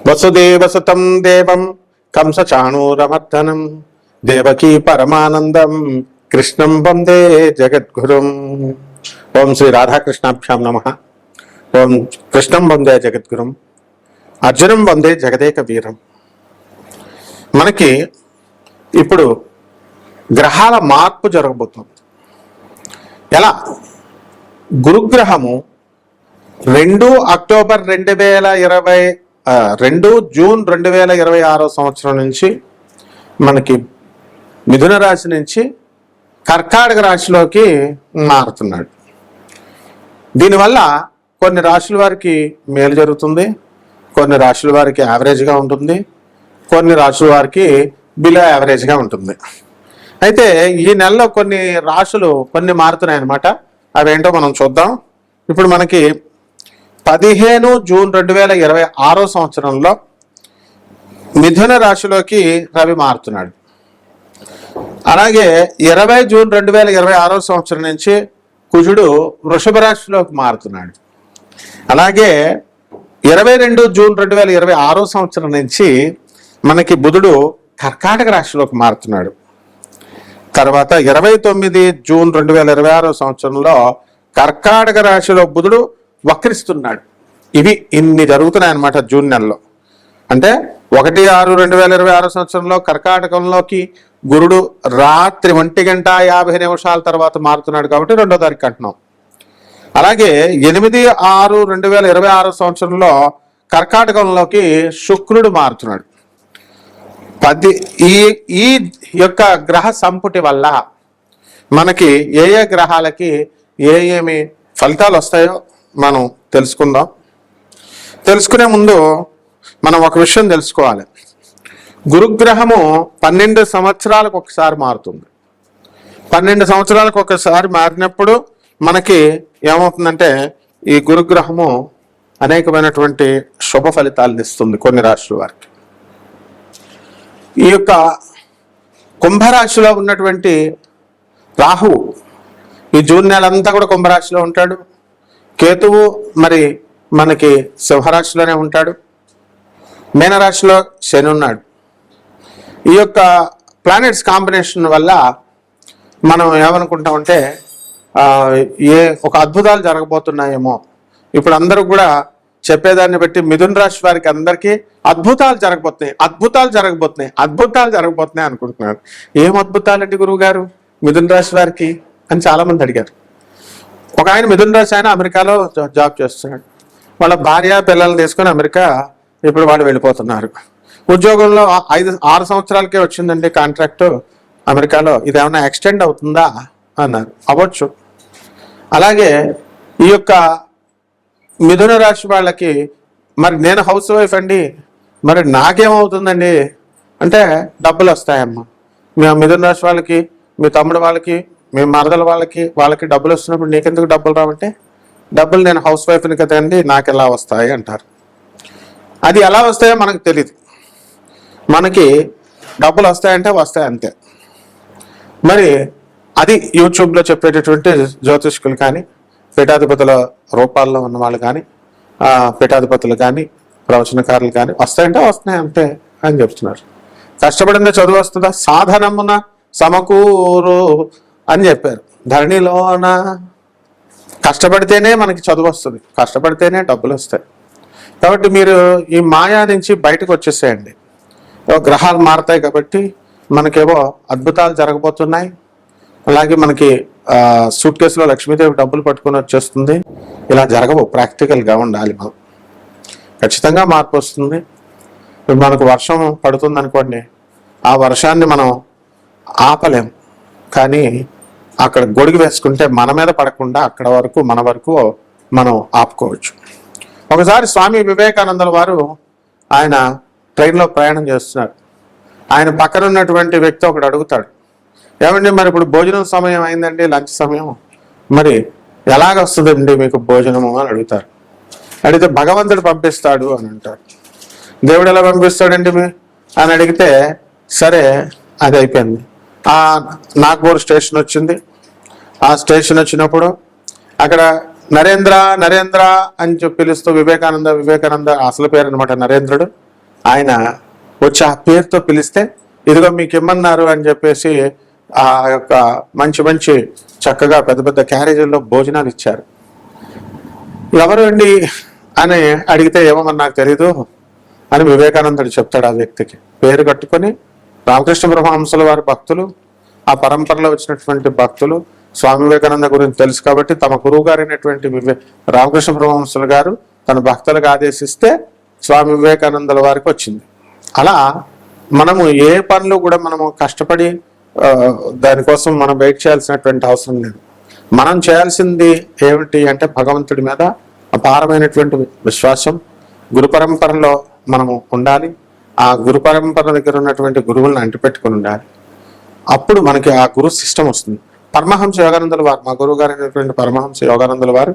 వసుదేవసుతం దేవం కంసచాణూరమర్దనం దేవకీ పరమానందం కృష్ణం వందే జగద్గురుం. ఓం శ్రీ రాధాకృష్ణాభ్యాం నమః. ఓం కృష్ణం వందే జగద్గురుం, అర్జునం వందే జగదేక వీరం. మనకి ఇప్పుడు గ్రహాల మార్పు జరగబోతుంది. ఎలా? గురుగ్రహము 2 అక్టోబర్ 2 జూన్ 2026 సంవత్సరం నుంచి మనకి మిథున రాశి నుంచి కర్కాటక రాశిలోకి మారుతున్నాడు. దీనివల్ల కొన్ని రాశుల వారికి మేలు జరుగుతుంది, కొన్ని రాశుల వారికి యావరేజ్గా ఉంటుంది, కొన్ని రాశుల వారికి బిలో యావరేజ్గా ఉంటుంది. అయితే ఈ నెలలో కొన్ని రాశులు కొన్ని మారుతున్నాయి అన్నమాట. అవేంటో మనం చూద్దాం. ఇప్పుడు మనకి 15 జూన్ 2026 సంవత్సరంలో మిథున రాశిలోకి రవి మారుతున్నాడు. అలాగే 20 జూన్ 2026 సంవత్సరం నుంచి కుజుడు వృషభ రాశిలోకి మారుతున్నాడు. అలాగే 22 జూన్ 2026 సంవత్సరం నుంచి మనకి బుధుడు కర్కాటక రాశిలోకి మారుతున్నాడు. తర్వాత 29 జూన్ 2026 సంవత్సరంలో కర్కాటక రాశిలో బుధుడు వక్రిస్తున్నాడు. ఇవి ఇన్ని జరుగుతున్నాయి అన్నమాట జూన్ నెలలో. అంటే 1/6/2026 సంవత్సరంలో కర్కాటకంలోకి గురుడు రాత్రి 1:50 తర్వాత మారుతున్నాడు కాబట్టి 2వ తారీఖు అంటున్నాం. అలాగే 8/6/2026 సంవత్సరంలో కర్కాటకంలోకి శుక్రుడు మారుతున్నాడు. ఈ యొక్క గ్రహ సంపుటి వల్ల మనకి ఏ గ్రహాలకి ఏమి ఫలితాలు వస్తాయో మనం తెలుసుకుందాం. తెలుసుకునే ముందు మనం ఒక విషయం తెలుసుకోవాలి. గురుగ్రహము 12 సంవత్సరాలకు ఒకసారి మారుతుంది. 12 సంవత్సరాలకు ఒకసారి మారినప్పుడు మనకి ఏమవుతుందంటే ఈ గురుగ్రహము అనేకమైనటువంటి శుభ ఫలితాలను ఇస్తుంది కొన్ని రాశుల వారికి. ఈ యొక్క కుంభరాశిలో ఉన్నటువంటి రాహువు ఈ జూన్ నెలంతా కూడా కుంభరాశిలో ఉంటాడు. కేతువు మరి మనకి సింహరాశిలోనే ఉంటాడు. మీనరాశిలో శని ఉన్నాడు. ఈ యొక్క ప్లానెట్స్ కాంబినేషన్ వల్ల మనం ఏమనుకుంటామంటే ఒక అద్భుతాలు జరగబోతున్నాయేమో. ఇప్పుడు అందరూ కూడా చెప్పేదాన్ని బట్టి మిథున రాశి వారికి అందరికీ అద్భుతాలు జరగబోతున్నాయి అనుకుంటున్నారు. ఏం అద్భుతాలండి గురువు గారు మిథున రాశి వారికి అని చాలా మంది అడిగారు. ఒక ఆయన మిథున రాశి ఆయన అమెరికాలో జాబ్ చేస్తున్నాడు. వాళ్ళ భార్య పిల్లల్ని తీసుకొని అమెరికా ఇప్పుడు వాళ్ళు వెళ్ళిపోతున్నారు. ఉద్యోగంలో 6 సంవత్సరాలకే వచ్చిందండి కాంట్రాక్టు అమెరికాలో, ఇది ఏమైనా ఎక్స్టెండ్ అవుతుందా అన్నారు. అవ్వచ్చు. అలాగే ఈ యొక్క మిథున రాశి వాళ్ళకి మరి నేను హౌస్ వైఫ్ అండి, మరి నాకేమవుతుందండి అంటే డబ్బులు వస్తాయమ్మా. మీ మిథున రాశి వాళ్ళకి, మీ తమ్ముడు వాళ్ళకి, మీ మరదల వాళ్ళకి డబ్బులు వస్తున్నప్పుడు నీకెందుకు డబ్బులు రావంటే, డబ్బులు నేను హౌస్ వైఫ్ని కదండి నాకు ఎలా వస్తాయి అంటారు. అది ఎలా వస్తాయో మనకు తెలియదు. మనకి డబ్బులు వస్తాయంటే వస్తాయి అంతే. మరి అది యూట్యూబ్లో చెప్పేటటువంటి జ్యోతిష్కులు కానీ, పీఠాధిపతుల రూపాల్లో ఉన్న వాళ్ళు కానీ, పీఠాధిపతులు కానీ, ప్రవచనకారులు కానీ వస్తాయంటే వస్తున్నాయి అంతే అని చెప్తున్నారు. కష్టపడిందే చదువు వస్తుందా? సాధనమున సమకూరు అని చెప్పారు. ధరణిలోన కష్టపడితేనే మనకి చదువు వస్తుంది, కష్టపడితేనే డబ్బులు వస్తాయి. కాబట్టి మీరు ఈ మాయా నుంచి బయటకు వచ్చేసేయండి. గ్రహాలు మారుతాయి కాబట్టి మనకేవో అద్భుతాలు జరగబోతున్నాయి. అలాగే మనకి సూట్ కేసులో లక్ష్మీదేవి డబ్బులు పట్టుకొని వచ్చేస్తుంది. ఇలా జరగవు. ప్రాక్టికల్గా ఉండాలి. మనం ఖచ్చితంగా మార్పు వస్తుంది. ఇప్పుడు మనకు వర్షం పడుతుంది అనుకోండి, ఆ వర్షాన్ని మనం ఆపలేం, కానీ అక్కడ గొడుగు వేసుకుంటే మన మీద పడకుండా అక్కడ వరకు మన వరకు మనం ఆపుకోవచ్చు. ఒకసారి స్వామి వివేకానందుల వారు ఆయన ట్రైన్లో ప్రయాణం చేస్తున్నారు. ఆయన పక్కన ఉన్నటువంటి వ్యక్తి ఒకడు అడుగుతాడు, ఏమండి మరి ఇప్పుడు భోజనం సమయం అయిందండి, లంచ్ సమయం, మరి ఎలాగొస్తుందండి మీకు భోజనము అని అడుగుతారు. అడిగితే భగవంతుడు పంపిస్తాడు అని అంటారు. దేవుడు ఎలా పంపిస్తాడండి అని అడిగితే సరే అది అయిపోయింది. నాగ్పూర్ స్టేషన్ వచ్చింది. ఆ స్టేషన్ వచ్చినప్పుడు అక్కడ నరేంద్ర నరేంద్ర అని పిలుస్తూ వివేకానంద అసలు పేరు అనమాట నరేంద్రుడు. ఆయన వచ్చి ఆ పేరుతో పిలిస్తే ఇదిగో మీకు ఇమ్మన్నారు అని చెప్పేసి ఆ యొక్క మంచి మంచి చక్కగా పెద్ద పెద్ద క్యారేజీల్లో భోజనాలు ఇచ్చారు. ఎవరు అండి అని అడిగితే ఏమో నాకు తెలీదు అని వివేకానందుడు చెప్తాడు ఆ వ్యక్తికి. పేరు కట్టుకొని రామకృష్ణ పరమహంసుల వారి భక్తులు, ఆ పరంపరలో వచ్చినటువంటి భక్తులు స్వామి వివేకానంద గురించి తెలుసు కాబట్టి తమ గురువు గారైనటువంటి రామకృష్ణ పరమహంసులు గారు తన భక్తులకు ఆదేశిస్తే స్వామి వివేకానందుల వారికి వచ్చింది. అలా మనము ఏ పనులు కూడా మనము కష్టపడి దానికోసం మనం వెయిట్ చేయాల్సినటువంటి అవసరం లేదు. మనం చేయాల్సింది ఏమిటి అంటే భగవంతుడి మీద అపారమైనటువంటి విశ్వాసం, గురు పరంపరలో మనము ఉండాలి, ఆ గురు పరంపర దగ్గర ఉన్నటువంటి గురువులను అంటిపెట్టుకుని ఉండాలి. అప్పుడు మనకి ఆ గురు సిస్టమ్ వస్తుంది. పరమహంస యోగానందుల వారు, మా గురువు గారు అయినటువంటి పరమహంస యోగానందుల వారు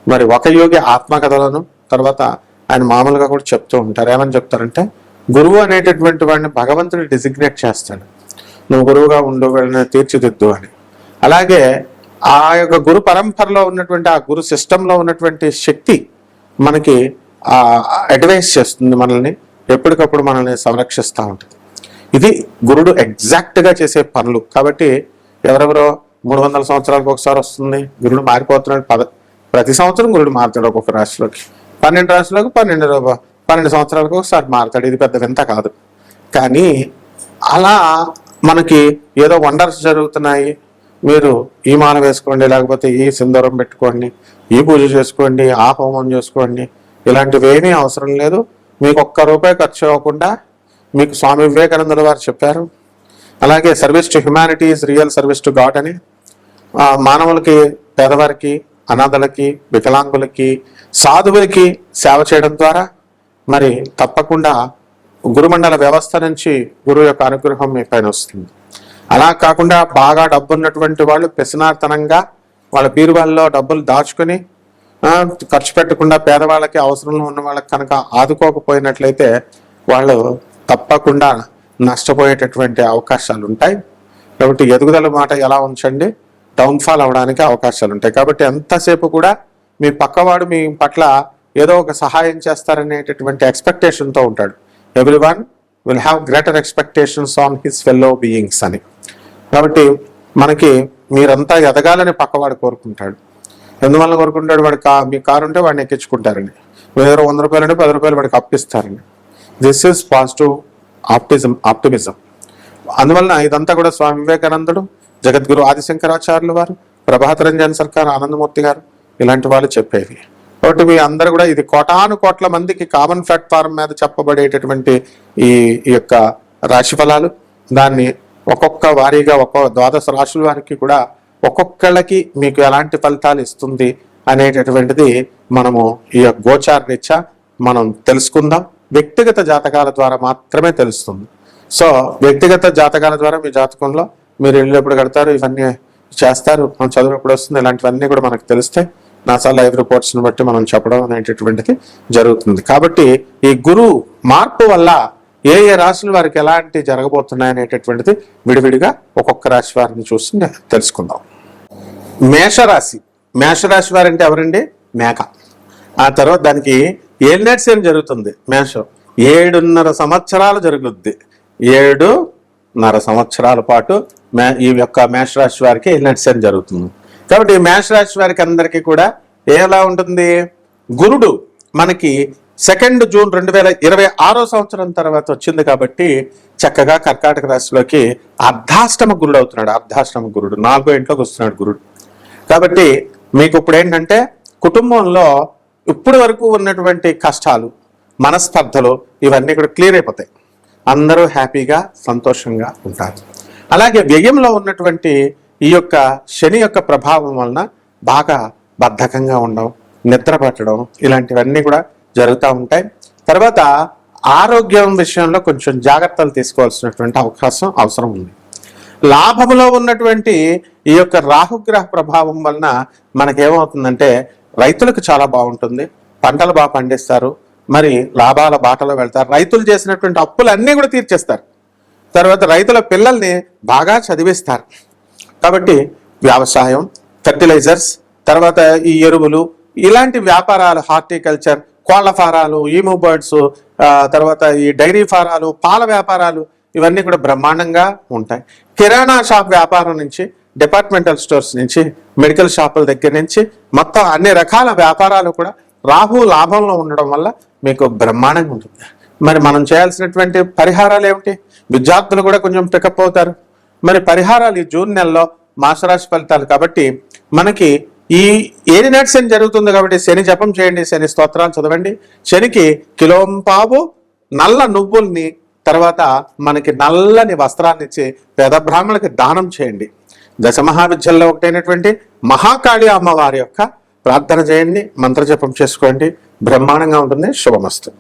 మరి ఒక యోగి ఆత్మకథలను తర్వాత ఆయన మామూలుగా కూడా చెప్తూ ఉంటారు. ఏమని చెప్తారంటే, గురువు అనేటటువంటి వాడిని భగవంతుడు డిజిగ్నేట్ చేస్తాడు, నువ్వు గురువుగా ఉండు, వీళ్ళని తీర్చిదిద్దు అని. అలాగే ఆ యొక్క గురు పరంపరలో ఉన్నటువంటి ఆ గురు సిస్టంలో ఉన్నటువంటి శక్తి మనకి అడ్వైస్ చేస్తుంది, మనల్ని ఎప్పటికప్పుడు మనల్ని సంరక్షిస్తూ ఉంటుంది. ఇది గురుడు ఎగ్జాక్ట్గా చేసే పనులు. కాబట్టి ఎవరెవరో 300 సంవత్సరాలకు ఒకసారి వస్తుంది, గురుడు మారిపోతున్నాడు. ప్రతి సంవత్సరం గురుడు మారుతాడు. ఒక్కొక్క రాశిలోకి 12 రాశులకు 12 సంవత్సరాలకు ఒకసారి మారుతాడు. ఇది పెద్ద వింత కాదు. కానీ అలా మనకి ఏదో వండర్స్ జరుగుతున్నాయి, మీరు ఈ మాల వేసుకోండి, లేకపోతే ఈ సింధూరం పెట్టుకోండి, ఈ పూజ చేసుకోండి, ఆ హోమం చేసుకోండి, ఇలాంటివి ఏమీ అవసరం లేదు. మీకు ₹1 ఖర్చు అవ్వకుండా మీకు స్వామి వివేకానందుల వారు చెప్పారు. అలాగే service to humanity is real service to God అని మానవులకి, పేదవారికి, అనాథలకి, వికలాంగులకి, సాధువులకి సేవ చేయడం ద్వారా మరి తప్పకుండా గురుమండల వ్యవస్థ నుంచి గురువు యొక్క అనుగ్రహం మీ పైన వస్తుంది. అలా కాకుండా బాగా డబ్బు ఉన్నటువంటి వాళ్ళు పెసనార్తనంగా వాళ్ళ బీరువాళ్ళలో డబ్బులు దాచుకొని ఖర్చు పెట్టకుండా పేదవాళ్ళకి, అవసరంలో ఉన్న వాళ్ళకి కనుక ఆదుకోకపోయినట్లయితే వాళ్ళు తప్పకుండా నష్టపోయేటటువంటి అవకాశాలు ఉంటాయి. కాబట్టి ఎదుగుదల మాట ఎలా ఉంచండి, డౌన్ఫాల్ అవడానికి అవకాశాలు ఉంటాయి. కాబట్టి ఎంతసేపు కూడా మీ పక్కవాడు మీ పట్ల ఏదో ఒక సహాయం చేస్తారనేటటువంటి ఎక్స్పెక్టేషన్తో ఉంటాడు. Everyone will have greater expectations on his fellow beings అని. కాబట్టి మనకి మీరంతా ఎదగాలని పక్కవాడు కోరుకుంటాడు. ఎందువల్ల కోరుకుంటాడు? వాడు మీ కారు ఉంటే వాడిని ఎక్కించుకుంటారండి, మీ దగ్గర ₹100 అంటే ₹10 వాడికి అప్పిస్తారండి. This is positive optimism. అందువలన ఇదంతా కూడా స్వామి వివేకానందుడు, జగద్గురు ఆదిశంకరాచార్యులు వారు, ప్రభాత రంజన్ సర్కార్, ఆనందమూర్తి గారు ఇలాంటి వాళ్ళు చెప్పేవి. కాబట్టి మీ అందరూ కూడా ఇది కోటాను కోట్ల మందికి కామన్ ప్లాట్ఫామ్ మీద చెప్పబడేటటువంటి ఈ యొక్క రాశి ఫలాలు, దాన్ని ఒక్కొక్క వారీగా ద్వాదశ రాశుల వారికి కూడా ఒక్కొక్కళ్ళకి మీకు ఎలాంటి ఫలితాలు ఇస్తుంది అనేటటువంటిది మనము ఈ గోచార రీత్యా మనం తెలుసుకుందాం. వ్యక్తిగత జాతకాల ద్వారా మాత్రమే తెలుస్తుంది. సో వ్యక్తిగత జాతకాల ద్వారా మీ జాతకంలో మీరు ఇల్లు ఎప్పుడు కడతారు, ఇవన్నీ చేస్తారు, మనం చదువు ఎప్పుడు వస్తుంది, ఇలాంటివన్నీ కూడా మనకు తెలుస్తాయి. నాసా లైవ్ రిపోర్ట్స్ని బట్టి మనం చెప్పడం అనేటటువంటిది జరుగుతుంది. కాబట్టి ఈ గురువు మార్పు వల్ల ఏ ఏ రాశుల వారికి ఎలాంటి జరగబోతున్నాయి అనేటటువంటిది విడివిడిగా ఒక్కొక్క రాశి వారిని చూసి తెలుసుకుందాం. మేషరాశి. మేషరాశి వారంటే ఎవరండి? మేక. ఆ తర్వాత దానికి ఏలినాటి శని జరుగుతుంది. మేషం 7.5 సంవత్సరాలు జరుగుద్ది. 7.5 సంవత్సరాల పాటు ఈ యొక్క మేషరాశి వారికి ఏలినాటి శని జరుగుతుంది. కాబట్టి మేషరాశి వారికి అందరికీ కూడా ఎలా ఉంటుంది? గురుడు మనకి 2 జూన్ 2026 సంవత్సరం తర్వాత వచ్చింది కాబట్టి చక్కగా కర్కాటక రాశిలోకి అర్ధాష్టమ గురుడు అవుతున్నాడు. అర్ధాష్టమ గురుడు 4వ ఇంట్లోకి వస్తున్నాడు గురుడు. కాబట్టి మీకు ఇప్పుడు ఏంటంటే కుటుంబంలో ఇప్పటి వరకు ఉన్నటువంటి కష్టాలు, మనస్పర్ధలు ఇవన్నీ కూడా క్లియర్ అయిపోతాయి. అందరూ హ్యాపీగా సంతోషంగా ఉంటారు. అలాగే వ్యయంలో ఉన్నటువంటి ఈ యొక్క శని యొక్క ప్రభావం వలన బాగా బద్ధకంగా ఉండడం, నిద్ర పట్టడం ఇలాంటివన్నీ కూడా జరుగుతూ ఉంటాయి. తర్వాత ఆరోగ్యం విషయంలో కొంచెం జాగ్రత్తలు తీసుకోవాల్సినటువంటి అవసరం ఉంది. లాభంలో ఉన్నటువంటి ఈ యొక్క రాహుగ్రహ ప్రభావం వలన మనకేమవుతుందంటే రైతులకు చాలా బాగుంటుంది, పంటలు బాగా పండిస్తారు, మరి లాభాల బాటలో వెళ్తారు, రైతులు చేసినటువంటి అప్పులన్నీ కూడా తీర్చేస్తారు, తర్వాత రైతుల పిల్లల్ని బాగా చదివిస్తారు. కాబట్టి వ్యవసాయం, ఫెర్టిలైజర్స్, తర్వాత ఈ ఎరువులు ఇలాంటి వ్యాపారాలు, హార్టికల్చర్ కోళ్ల ఫారాలు, ఈమూ బర్డ్స్, తర్వాత ఈ డైరీ ఫారాలు, పాల వ్యాపారాలు, ఇవన్నీ కూడా బ్రహ్మాండంగా ఉంటాయి. కిరాణా షాప్ వ్యాపారం నుంచి, డిపార్ట్మెంటల్ స్టోర్స్ నుంచి, మెడికల్ షాపుల దగ్గర నుంచి మొత్తం అన్ని రకాల వ్యాపారాలు కూడా రాహు లాభంలో ఉండడం వల్ల మీకు బ్రహ్మాండంగా ఉంటుంది. మరి మనం చేయాల్సినటువంటి పరిహారాలు ఏమిటి? విద్యార్థులు కూడా కొంచెం పికప్ అవుతారు. మరి పరిహారాలు ఈ జూన్ నెలలో మాసరాశి ఫలితాలు కాబట్టి మనకి ఈ ఏలినాటి శని జరుగుతుంది కాబట్టి శని జపం చేయండి, శని స్తోత్రాలు చదవండి. శనికి కిలోంపావు నల్ల నువ్వుల్ని, తర్వాత మనకి నల్లని వస్త్రాన్ని ఇచ్చి పేద బ్రాహ్మణులకి దానం చేయండి. దశమహావిద్యల్లో ఒకటైనటువంటి మహాకాళి అమ్మవారి యొక్క ప్రార్థన చేయండి, మంత్రజపం చేసుకోండి. బ్రహ్మాండంగా ఉంటుంది. శుభమస్తు.